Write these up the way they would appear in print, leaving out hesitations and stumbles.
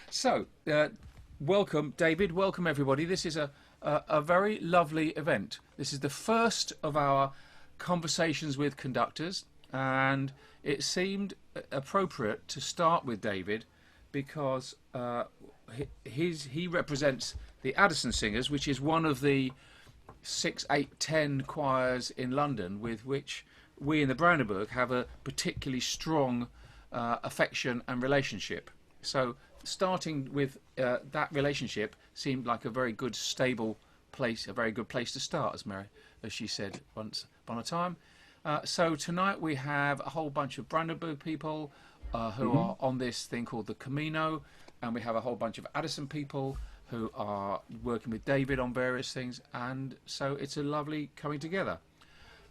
So, welcome, David. Welcome, everybody. This is a very lovely event. This is the first of our conversations with conductors, and it seemed appropriate to start with David because he represents the Addison Singers, which is one of the 6, 8, 10 choirs in London with which we in the Brandenburg have a particularly strong affection and relationship. So starting with that relationship seemed like a very good, stable place, a very good place to start, as she said once upon a time. So tonight we have a whole bunch of Brandenburg people who are on this thing called the Camino, and we have a whole bunch of Addison people who are working with David on various things, and so it's a lovely coming together.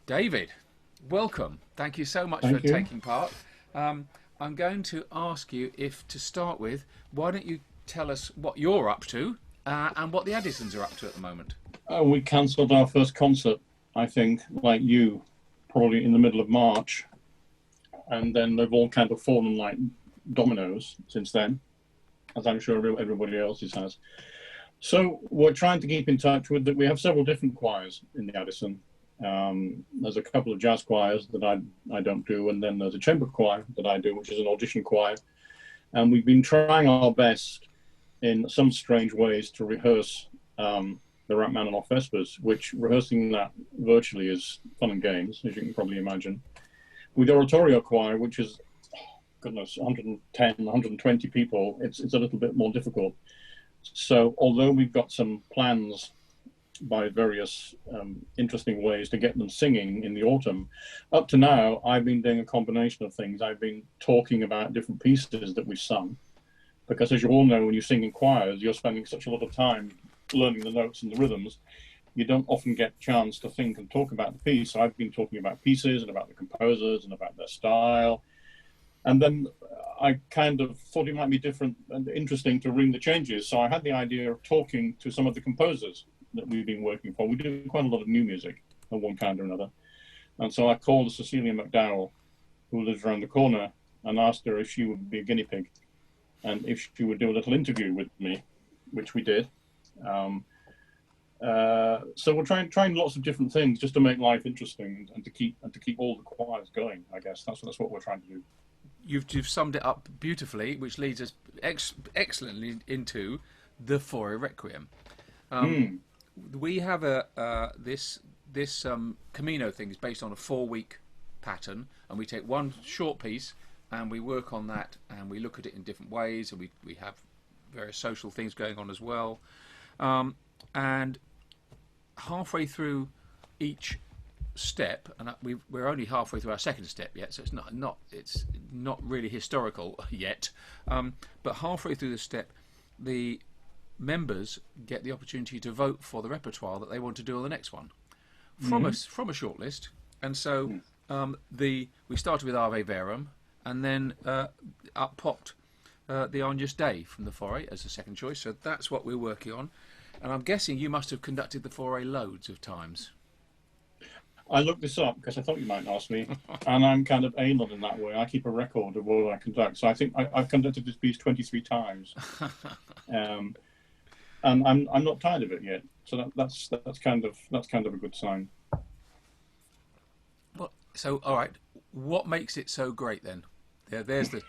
David, welcome. Thank you so much for Thank you. taking part. I'm going to ask you if, to start with, why don't you tell us what you're up to and what the Addisons are up to at the moment? We cancelled our first concert, I think, like you, probably in the middle of March. And then they've all kind of fallen like dominoes since then, as I'm sure everybody else's has. So we're trying to keep in touch with that. We have several different choirs in the Addison. There's a couple of jazz choirs that I don't do, and then there's a chamber choir that I do, which is an audition choir. And we've been trying our best in some strange ways to rehearse the Rachmaninoff Vespers, which rehearsing that virtually is fun and games, as you can probably imagine. With oratorio choir, which is, goodness, 110, 120 people, it's a little bit more difficult. So although we've got some plans by various interesting ways to get them singing in the autumn, up to now, I've been doing a combination of things. I've been talking about different pieces that we've sung, because as you all know, when you sing in choirs, you're spending such a lot of time learning the notes and the rhythms, you don't often get a chance to think and talk about the piece. So I've been talking about pieces and about the composers and about their style. And then I kind of thought it might be different and interesting to ring the changes. So I had the idea of talking to some of the composers that we've been working for. We do quite a lot of new music of one kind or another. And so I called Cecilia McDowell, who lives around the corner, and asked her if she would be a guinea pig and if she would do a little interview with me, which we did. So we're trying lots of different things just to make life interesting and to keep all the choirs going. I guess that's what we're trying to do. You've summed it up beautifully, which leads us excellently into the Fauré Requiem. We have this Camino thing is based on a 4-week pattern, and we take one short piece and we work on that and we look at it in different ways, and we have various social things going on as well. And halfway through each step, and we're only halfway through our second step yet, so it's not really historical yet. But halfway through the step, the members get the opportunity to vote for the repertoire that they want to do on the next one from a short list. And so we started with Ave Verum, and then up popped the Agnus Dei from the Fauré as a second choice. So that's what we're working on. And I'm guessing you must have conducted the Fauré loads of times. I looked this up because I thought you might ask me, and I'm kind of anal in that way. I keep a record of what I conduct. So I think I've conducted this piece 23 times. And I'm not tired of it yet. So that's kind of a good sign. Well, so all right, what makes it so great then? Yeah, there's the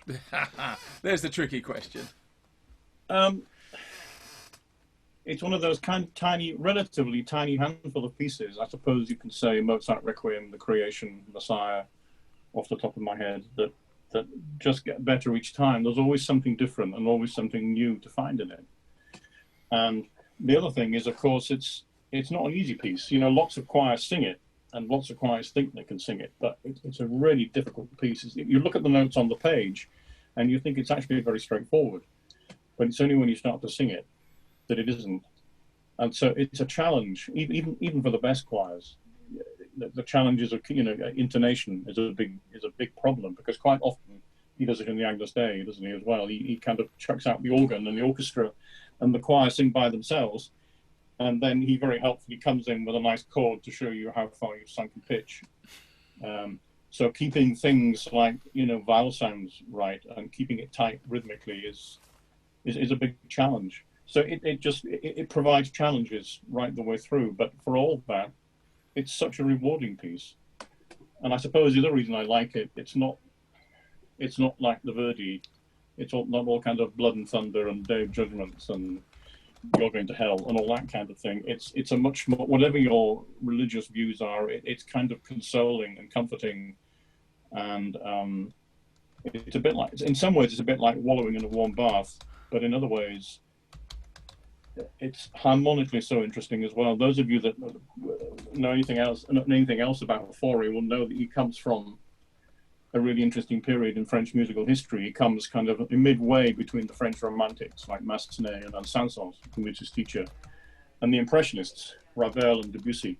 there's the tricky question. It's one of those kind of tiny, relatively tiny handful of pieces. I suppose you can say Mozart Requiem, The Creation, Messiah, off the top of my head, that just get better each time. There's always something different and always something new to find in it. And the other thing is, of course, it's not an easy piece. You know, lots of choirs sing it, and lots of choirs think they can sing it, but it's a really difficult piece. You look at the notes on the page, and you think it's actually very straightforward, but it's only when you start to sing it that it isn't. And so it's a challenge, even for the best choirs. The challenge is, intonation is a big problem, because quite often he does it in the Agnus Dei, doesn't he, as well? He kind of chucks out the organ and the orchestra and the choir sing by themselves, and then he very helpfully comes in with a nice chord to show you how far you've sunk in pitch. So keeping things like, vowel sounds right and keeping it tight rhythmically is is a big challenge. So it provides challenges right the way through. But for all that, it's such a rewarding piece. And I suppose the other reason I like it, it's not like the Verdi. It's not all kind of blood and thunder and day of judgments and you're going to hell and all that kind of thing. It's a much more, whatever your religious views are, it's kind of consoling and comforting, and it's a bit like, in some ways, it's a bit like wallowing in a warm bath, but in other ways, it's harmonically so interesting as well. Those of you that know anything else about Fauré will know that he comes from a really interesting period in French musical history. He comes kind of midway between the French Romantics like Massenet and Saint-Saëns, who was his teacher, and the Impressionists, Ravel and Debussy.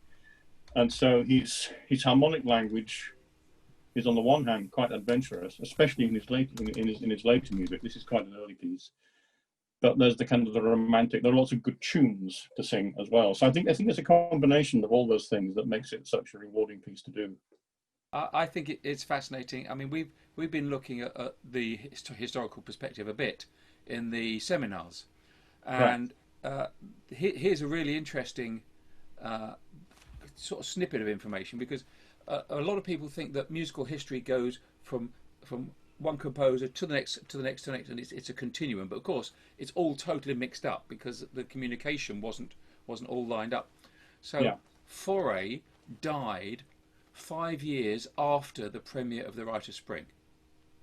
And so his harmonic language is on the one hand quite adventurous, especially in his later music. This is quite an early piece. But there's the kind of the romantic, there are lots of good tunes to sing as well. So I think it's a combination of all those things that makes it such a rewarding piece to do. I think it's fascinating. I mean, we've been looking at the historical perspective a bit in the seminars, and here's a really interesting sort of snippet of information, because a lot of people think that musical history goes from one composer to the next, and it's a continuum. But of course, it's all totally mixed up because the communication wasn't all lined up. So Fauré died 5 years after the premiere of The Rite of Spring.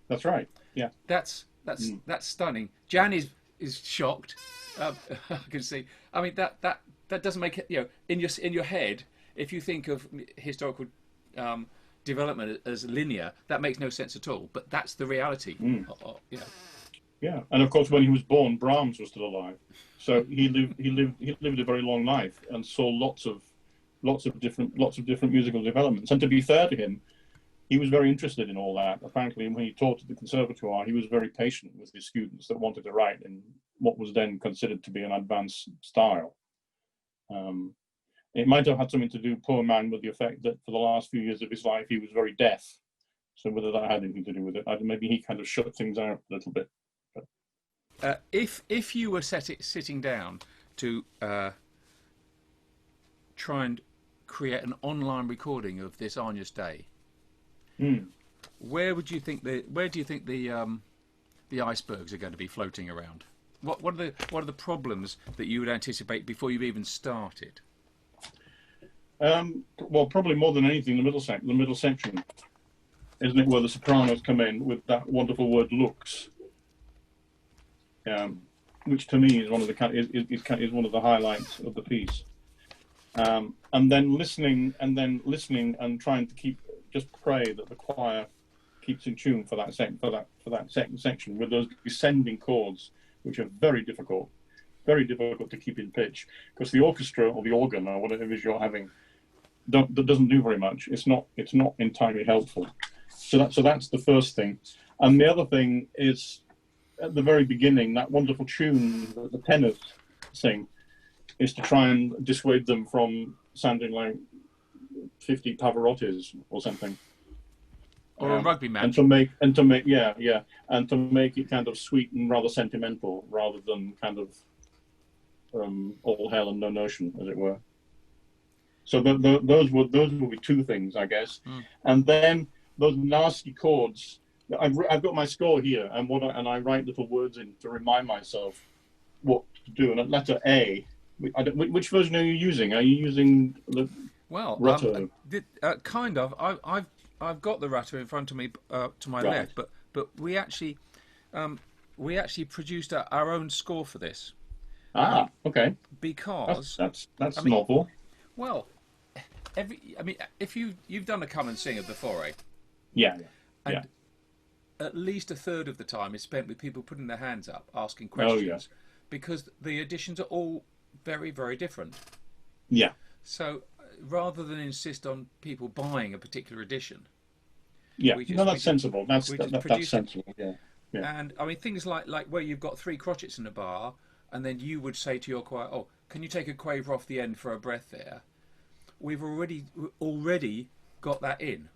That's right. Yeah. That's stunning. Jan is shocked. I can see. I mean that doesn't make it, in your head, if you think of historical development as linear, that makes no sense at all. But that's the reality. Yeah, and of course, when he was born, Brahms was still alive, so he lived a very long life and saw lots of different musical developments. And to be fair to him, he was very interested in all that. Apparently, when he taught at the conservatoire, he was very patient with his students that wanted to write in what was then considered to be an advanced style. It might have had something to do, poor man, with the effect that for the last few years of his life he was very deaf. So whether that had anything to do with it, maybe he kind of shut things out a little bit. But if you were sitting down to try and create an online recording of this Agnus Dei, where do you think the icebergs are going to be floating around? What are the problems that you would anticipate before you've even started? Well, probably more than anything, the middle section, isn't it, where the sopranos come in with that wonderful word "lux," which to me is one of the highlights of the piece. And then listening and trying to pray that the choir keeps in tune for that second section with those descending chords, which are very difficult to keep in pitch, because the orchestra or the organ or whatever it is you're having doesn't do very much. It's not entirely helpful. So that's the first thing. And the other thing is, at the very beginning, that wonderful tune that the tenors sing is to try and dissuade them from sounding like 50 Pavarottis or something, or a rugby match, and to make it kind of sweet and rather sentimental, rather than kind of all hell and no notion, as it were. So those will be two things, I guess. And then those nasty chords. I've got my score here, and I write little words in to remind myself what to do. And at letter A, which version are you using? Are you using the rutter? Kind of. I've got the rutter in front of me to my left, but we actually produced our own score for this. Okay. Because that's novel. Well, if you've done a come and sing of the Fauré, and at least a third of the time is spent with people putting their hands up, asking questions, because the editions are all very, very different. Yeah. So rather than insist on people buying a particular edition, that's sensible. That's sensible. Yeah. And I mean things like where you've got three crotchets in a bar, and then you would say to your choir, "Oh, can you take a quaver off the end for a breath there?" We've already got that in.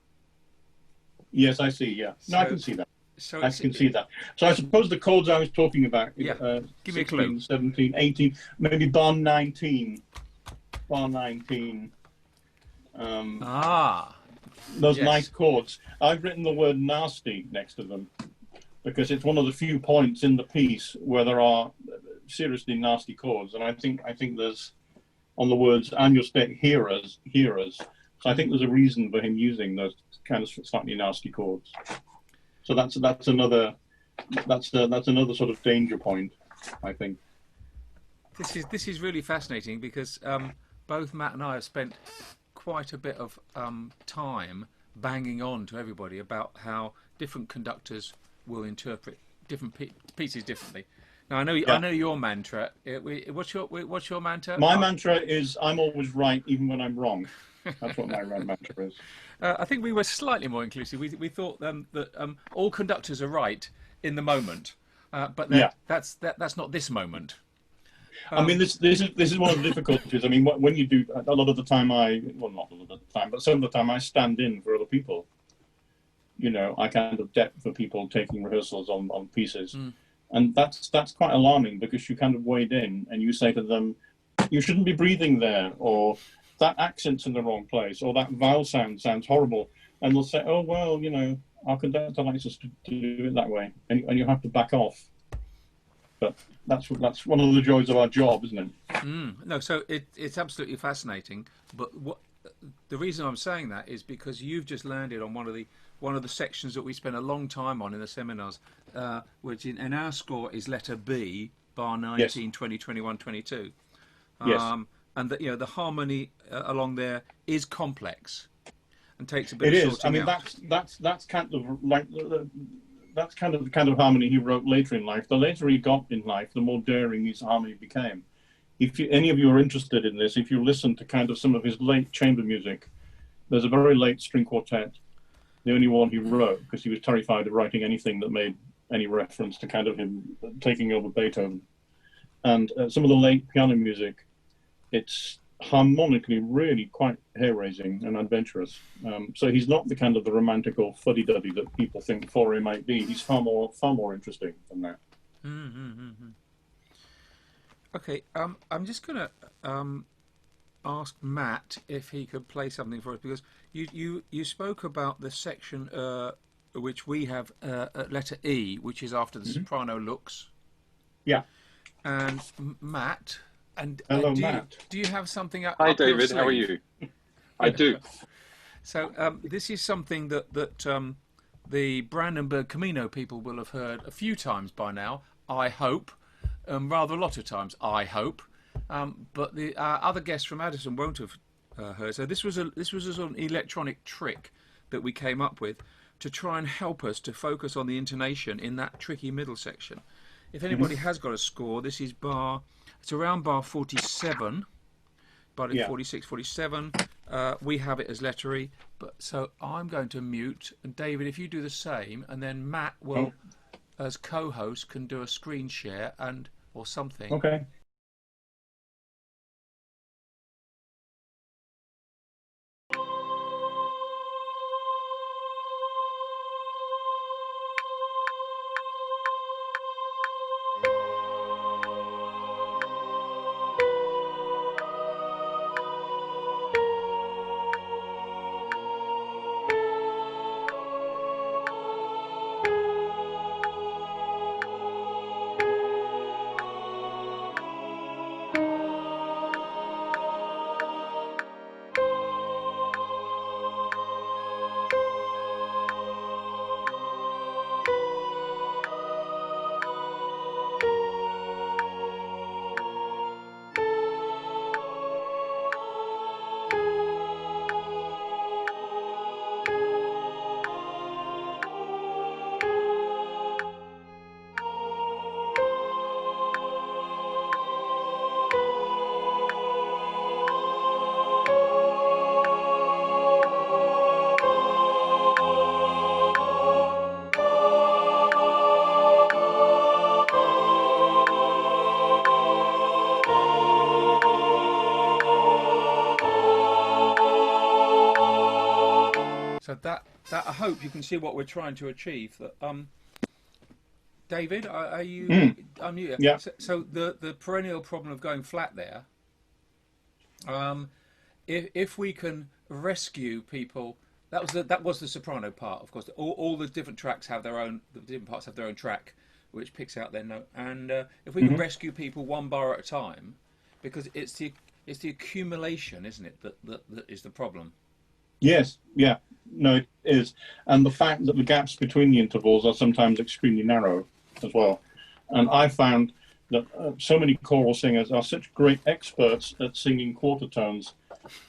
Yes, I see. Yeah, no, I can see that. So I can see that. So I suppose the chords I was talking about, yeah, give me a 16, clue. 17, 18, maybe bar 19. Bar 19. Ah, Those nice yes. chords. I've written the word nasty next to them because it's one of the few points in the piece where there are seriously nasty chords. And I think there's, on the words Agnus Dei, hearers. So I think there's a reason for him using those kind of slightly nasty chords. So that's another sort of danger point, I think. This is really fascinating because both Matt and I have spent quite a bit of time banging on to everybody about how different conductors will interpret different pieces differently. Now I know your mantra. What's your mantra? My mantra is I'm always right even when I'm wrong. That's what my mantra is. I think we were slightly more inclusive. We thought that all conductors are right in the moment, but that's not this moment. I mean, this is one of the difficulties. I mean, when you do a lot of the time, not all of the time, but some of the time I stand in for other people. You know, I kind of depth for people taking rehearsals on pieces, and that's quite alarming because you kind of wade in and you say to them, you shouldn't be breathing there, or that accent's in the wrong place, or that vowel sounds horrible, and they'll say, oh well, you know, our conductor likes us to do it that way, and you have to back off. But that's one of the joys of our job, isn't it? No, so it's absolutely fascinating. But the reason I'm saying that is because you've just landed on one of the sections that we spent a long time on in the seminars, which in our score is letter B, bar 19, yes. 20, 21, 22. Yes. And that, you know, the harmony along there is complex and takes a bit of sorting out. I mean, that's kind of like that's kind of the kind of harmony he wrote later in life. The later he got in life, the more daring his harmony became. If any of you are interested in this, if you listen to kind of some of his late chamber music, there's a very late string quartet, the only one he wrote, because he was terrified of writing anything that made any reference to kind of him taking over Beethoven. And some of the late piano music, it's harmonically really quite hair-raising and adventurous. So he's not the kind of the romantical fuddy-duddy that people think Fauré might be. He's far more interesting than that. Okay, I'm just going to ask Matt if he could play something for us, because you spoke about the section which we have at letter E, which is after the soprano looks. Yeah. And Matt... And hello, Matt. Do you have something up? Hi, David. How are you? I do. So this is something that the Brandenburg Camino people will have heard a few times by now. I hope, rather a lot of times. I hope, but the other guests from Addison won't have heard. So this was a sort of electronic trick that we came up with to try and help us to focus on the intonation in that tricky middle section. If anybody has got a score, this is it's around bar 47, bar 46, 47. We have it as letter E. But so I'm going to mute, and David, if you do the same, and then Matt will, as co-host, can do a screen share or something. Okay. So that I hope you can see what we're trying to achieve. That David, are you? I'm you. Yeah. So the perennial problem of going flat there. If we can rescue people, that was the soprano part. Of course, all the different tracks have their own. The different parts have their own track, which picks out their note. And if we can rescue people one bar at a time, because it's the accumulation, isn't it, that is the problem. Yes, yeah, no, it is. And the fact that the gaps between the intervals are sometimes extremely narrow as well. And I found that so many choral singers are such great experts at singing quarter tones.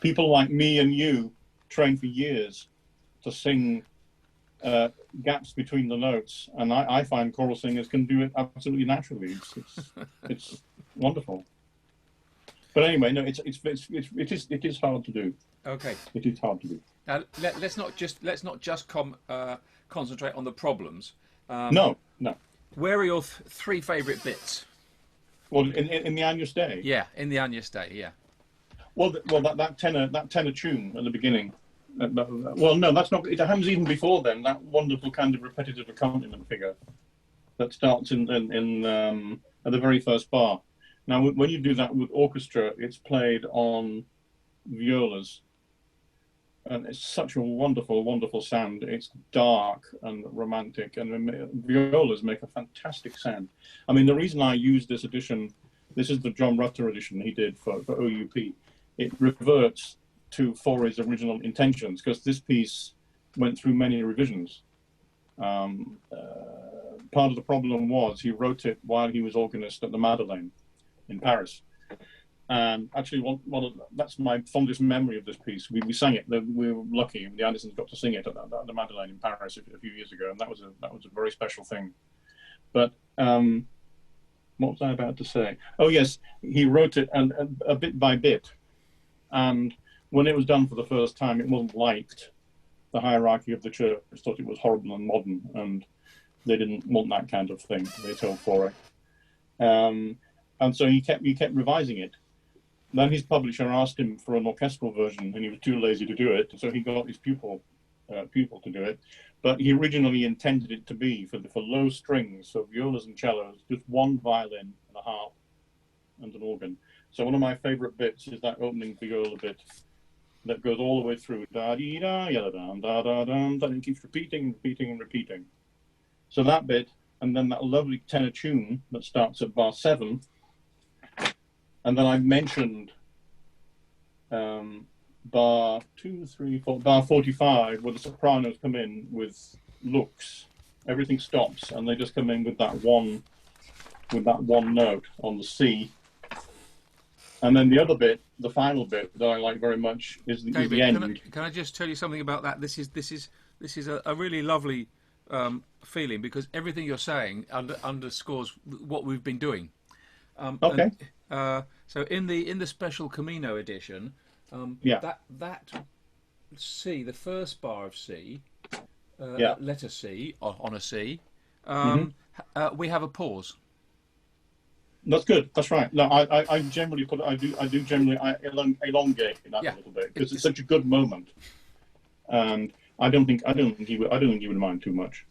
People like me and you train for years to sing gaps between the notes. And I find choral singers can do it absolutely naturally. It's wonderful. But anyway, no, it is hard to do. Okay. It is hard to do. Now let's not just concentrate on the problems. No. Where are your three favourite bits? Well, in the Agnus Dei. Yeah, in the Agnus Dei. Yeah. Well, that tenor tune at the beginning. Well, no, that's not. It happens even before then. That wonderful kind of repetitive accompaniment figure that starts in at the very first bar. Now, when you do that with orchestra, it's played on violas, and it's such a wonderful, wonderful sound. It's dark and romantic, and violas make a fantastic sound. I mean, the reason I use this edition, this is the John Rutter edition he did for OUP. It reverts to Fauré's original intentions, because this piece went through many revisions. Part of the problem was he wrote it while he was organist at the Madeleine in Paris. And actually, that's my fondest memory of this piece. We sang it. We were lucky. The Addisons got to sing it at the Madeleine in Paris a few years ago, and that was a very special thing. But what was I about to say? Oh yes, he wrote it and a bit by bit, and when it was done for the first time, it wasn't liked. The hierarchy of the church thought it was horrible and modern, and they didn't want that kind of thing. They told Fauré, and so he kept revising it. Then his publisher asked him for an orchestral version, and he was too lazy to do it. So he got his pupil to do it. But he originally intended it to be for low strings, so violas and cellos, just one violin and a harp and an organ. So one of my favourite bits is that opening viola bit that goes all the way through. Da dee da da da da da da, and it keeps repeating and repeating and repeating. So that bit, and then that lovely tenor tune that starts at bar 7. And then I mentioned bar 2, 3, 4, bar 45, where the sopranos come in with looks. Everything stops, and they just come in with that one note on the C. And then the other bit, the final bit that I like very much is the end. Can I just tell you something about that? This is a really lovely feeling, because everything you're saying underscores what we've been doing. Okay. So in the special Camino edition, that C, the first bar of C, letter C on a C, we have a pause. That's good. That's right. No, I generally generally elongate that a little bit, because it's such a good moment, and I don't think he would mind too much.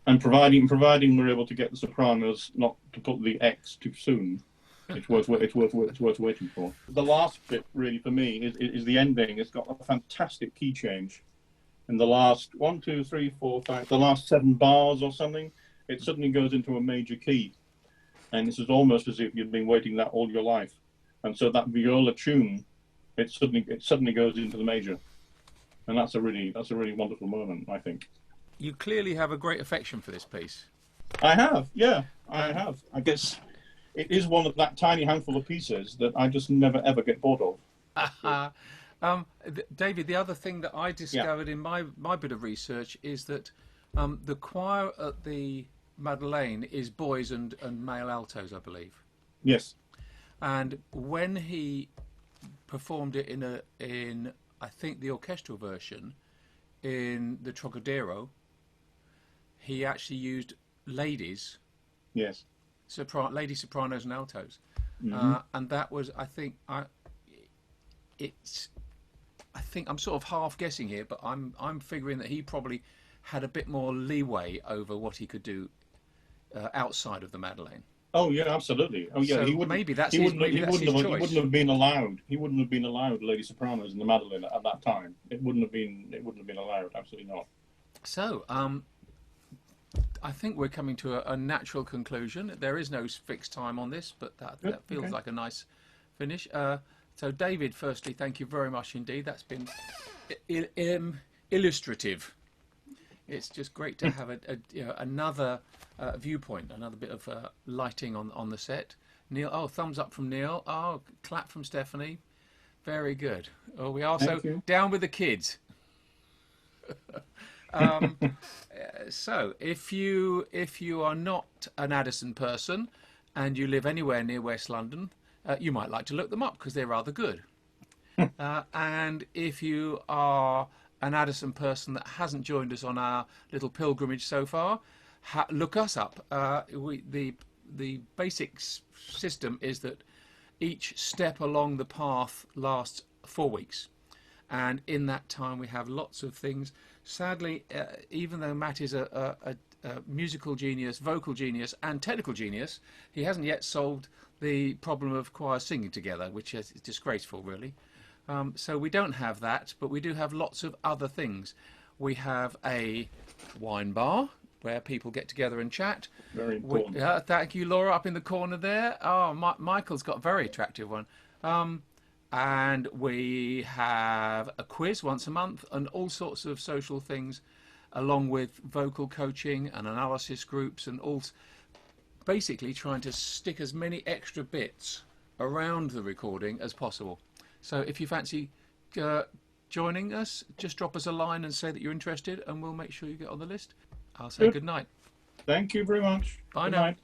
And providing we're able to get the sopranos not to put the X too soon, it's worth waiting for. The last bit really for me is the ending. It's got a fantastic key change. In the last 1, 2, 3, 4, 5, the last 7 bars or something, it suddenly goes into a major key, and this is almost as if you'd been waiting that all your life. And so that viola tune, it suddenly goes into the major, and that's a really wonderful moment, I think. You clearly have a great affection for this piece. I have, yeah, I have. I guess it is one of that tiny handful of pieces that I just never ever get bored of. David, the other thing that I discovered in my bit of research is that the choir at the Madeleine is boys and male altos, I believe. Yes. And when he performed it in I think the orchestral version in the Trocadero, he actually used ladies. Yes. Lady sopranos and altos. And that was, I think I'm sort of half guessing here, but I'm figuring that he probably had a bit more leeway over what he could do outside of the Madeleine. Oh yeah, absolutely. Oh yeah, So he wouldn't. maybe that's He his, wouldn't. maybe that's his He choice. wouldn't have been allowed. He wouldn't have been allowed lady sopranos in the Madeleine at that time. It wouldn't have been. It wouldn't have been allowed. Absolutely not. So, I think we're coming to a natural conclusion. There is no fixed time on this, but that feels like a nice finish. So, David, firstly, thank you very much indeed. That's been illustrative. It's just great to have another viewpoint, another bit of lighting on the set. Neil, thumbs up from Neil. Oh, clap from Stephanie. Very good. Oh, we are so down with the kids. So if you are not an Addison person and you live anywhere near West London, you might like to look them up because they're rather good. And if you are an Addison person that hasn't joined us on our little pilgrimage so far, look us up. The basic system is that each step along the path lasts 4 weeks, and in that time we have lots of things. Sadly, even though Matt is a musical genius, vocal genius and technical genius, he hasn't yet solved the problem of choirs singing together, which is disgraceful, really. So we don't have that, but we do have lots of other things. We have a wine bar where people get together and chat. Very important. Thank you, Laura, up in the corner there. Oh, Michael's got a very attractive one. And we have a quiz once a month and all sorts of social things, along with vocal coaching and analysis groups, and all basically trying to stick as many extra bits around the recording as possible. So if you fancy joining us, just drop us a line and say that you're interested, and we'll make sure you get on the list. I'll say good night. Thank you very much. Bye Good now. night.